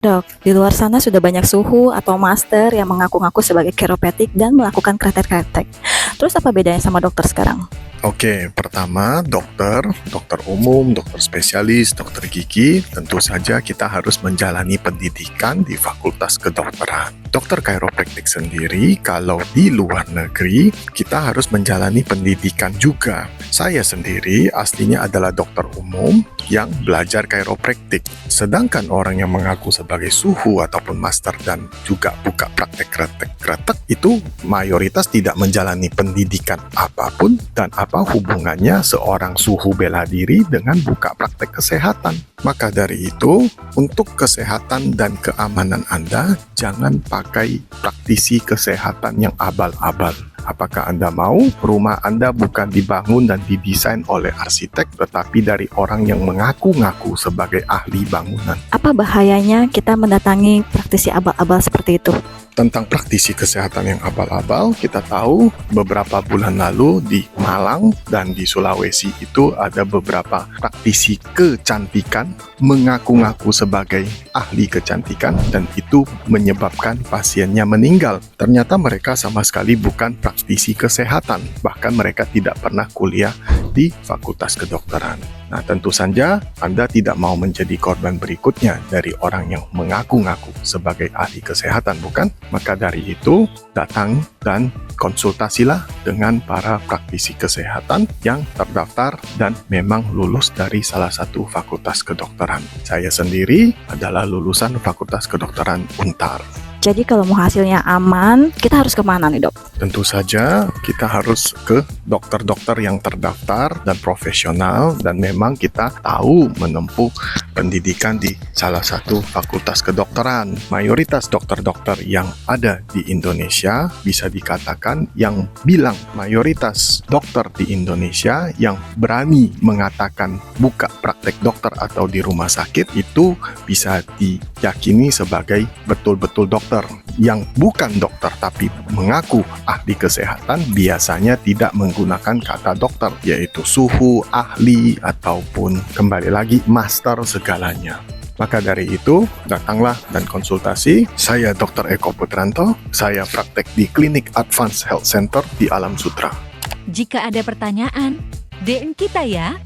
Dok, di luar sana sudah banyak suhu atau master yang mengaku-ngaku sebagai chiropractic dan melakukan kretek-kretek. Terus apa bedanya sama dokter sekarang? Oke, pertama dokter umum, dokter spesialis, dokter gigi, tentu saja kita harus menjalani pendidikan di Fakultas Kedokteran. Dokter chiropractic sendiri, kalau di luar negeri, kita harus menjalani pendidikan juga. Saya sendiri aslinya adalah dokter umum yang belajar chiropractic. Sedangkan orang yang mengaku sebagai suhu ataupun master dan juga buka praktek kretek-kretek itu mayoritas tidak menjalani pendidikan apapun dan apa hubungannya seorang suhu bela diri dengan buka praktek kesehatan. Maka dari itu, untuk kesehatan dan keamanan Anda, jangan pakai praktisi kesehatan yang abal-abal. Apakah Anda mau rumah Anda bukan dibangun dan didesain oleh arsitek, tetapi dari orang yang mengaku-ngaku sebagai ahli bangunan? Apa bahayanya kita mendatangi praktisi abal-abal seperti itu? Tentang praktisi kesehatan yang abal-abal, kita tahu beberapa bulan lalu di Malang dan di Sulawesi itu ada beberapa praktisi kecantikan mengaku-ngaku sebagai ahli kecantikan dan itu menyebabkan pasiennya meninggal. Ternyata mereka sama sekali bukan praktisi kesehatan, bahkan mereka tidak pernah kuliah di Fakultas Kedokteran. Nah, tentu saja Anda tidak mau menjadi korban berikutnya dari orang yang mengaku-ngaku sebagai ahli kesehatan, bukan? Maka dari itu, datang dan konsultasilah dengan para praktisi kesehatan yang terdaftar dan memang lulus dari salah satu fakultas kedokteran. Saya sendiri adalah lulusan Fakultas Kedokteran Untar. Jadi kalau mau hasilnya aman, kita harus kemana nih dok? Tentu saja kita harus ke dokter-dokter yang terdaftar dan profesional dan memang kita tahu menempuh pendidikan di salah satu fakultas kedokteran. Mayoritas dokter-dokter yang ada di Indonesia bisa dikatakan yang bilang mayoritas dokter di Indonesia yang berani mengatakan buka praktek dokter atau di rumah sakit itu bisa diyakini sebagai betul-betul dokter. Yang bukan dokter tapi mengaku ahli kesehatan biasanya tidak menggunakan kata dokter, yaitu suhu, ahli, ataupun kembali lagi master segalanya. Maka dari itu, datanglah dan konsultasi. Saya Dr. Eko Putranto, saya praktek di Klinik Advance Health Center di Alam Sutra. Jika ada pertanyaan, DM kita ya.